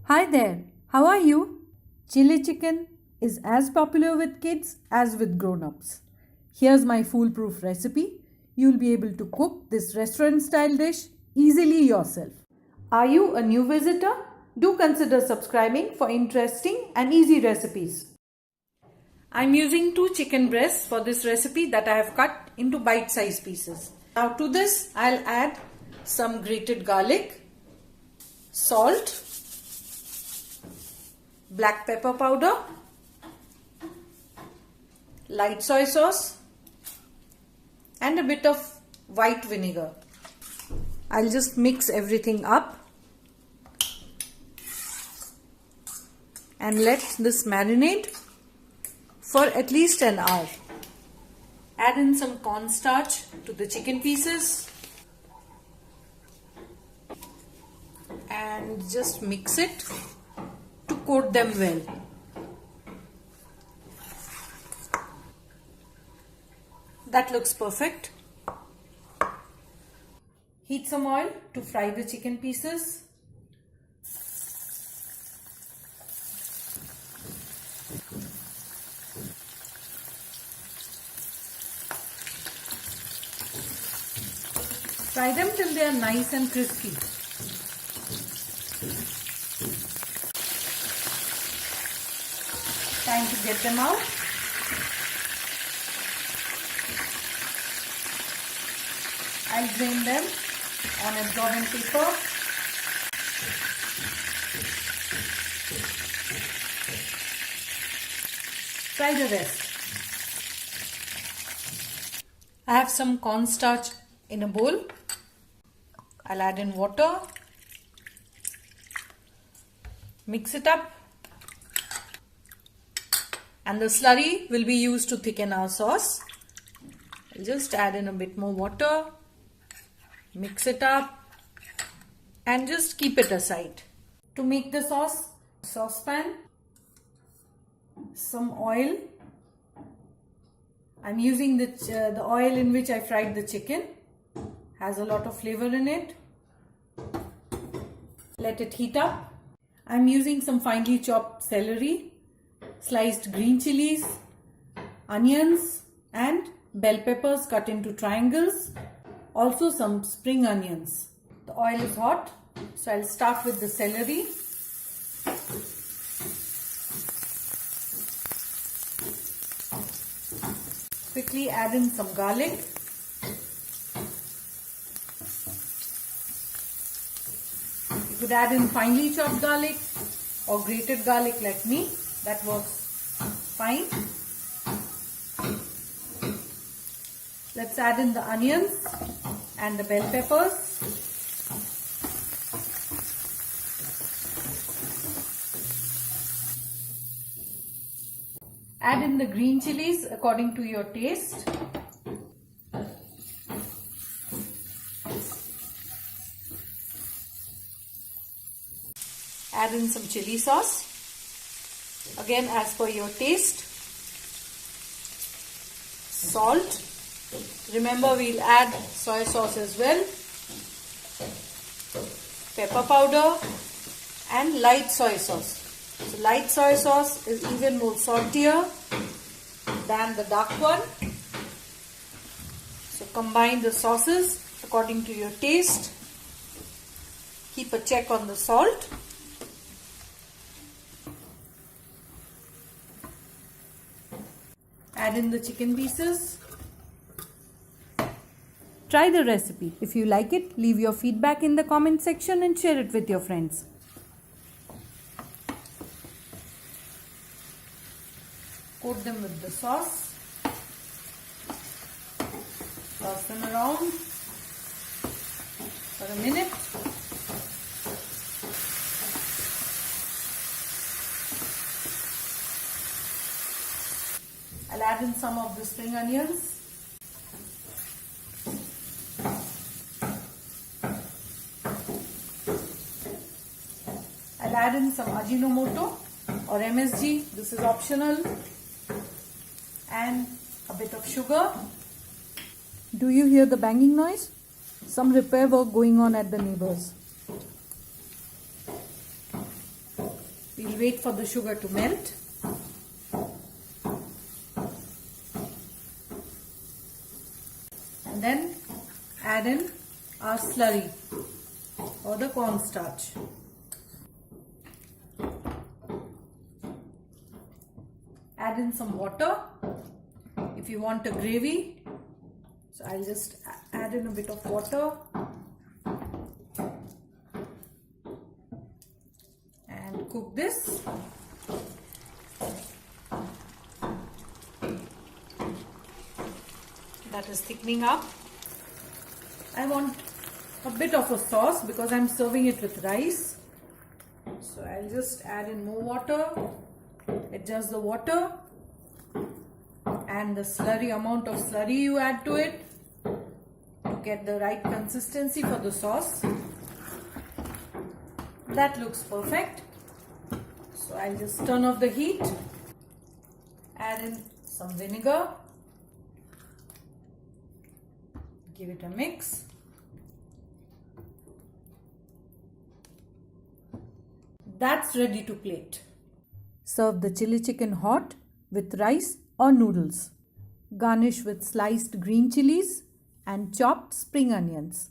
Hi there, how are you? Chilli chicken is as popular with kids as with grown-ups. Here's my foolproof recipe. You'll be able to cook this restaurant style dish easily yourself. Are you a new visitor? Do consider subscribing for interesting and easy recipes. I'm using 2 chicken breasts for this recipe that I have cut into bite-sized pieces. Now to this I'll add some grated garlic, salt, black pepper powder, light soy sauce and a bit of white vinegar. I'll just mix everything up and let this marinate for at least an hour. Add in some cornstarch to the chicken pieces and just mix it to coat them well. That looks perfect. Heat some oil to fry the chicken pieces. Fry them till they are nice and crispy. Time to get them out. I'll drain them on absorbent paper. Fry the rest. I have some cornstarch in a bowl. I'll add in water. Mix it up. And the slurry will be used to thicken our sauce. I'll just add in a bit more water. Mix it up and just keep it aside. To make the sauce, saucepan, some oil. I'm using the oil in which I fried the chicken. Has a lot of flavor in it. Let it heat up. I'm using some finely chopped celery, sliced green chilies, onions and bell peppers cut into triangles. Also some spring onions. The oil is hot, so I'll start with the celery. Quickly add in some garlic. You could add in finely chopped garlic or grated garlic like me. That works fine. Let's add in the onions and the bell peppers. Add in the green chilies according to your taste. Add in some chili sauce. Again, as per your taste. Salt. Remember, we'll add soy sauce as well. Pepper powder and light soy sauce. So light soy sauce is even more saltier than the dark one. So combine the sauces according to your taste. Keep a check on the salt. Add in the chicken pieces. Try the recipe. If you like it, leave your feedback in the comment section and share it with your friends. Coat them with the sauce. Toss them around for a minute. I'll add in some of the spring onions. I'll add in some Ajinomoto or MSG. This is optional. And a bit of sugar. Do you hear the banging noise? Some repair work going on at the neighbors. We'll wait for the sugar to melt. And then add in our slurry or the cornstarch. Add in some water if you want a gravy. So I'll just add in a bit of water and cook this. That is thickening up. I want a bit of a sauce because I'm serving it with rice. So I'll just add in more water, adjust the water and the slurry, amount of slurry you add to it to get the right consistency for the sauce. That looks perfect. So I'll just turn off the heat, add in some vinegar, give it a mix. That's ready to plate. Serve the chili chicken hot with rice or noodles. Garnish with sliced green chilies and chopped spring onions.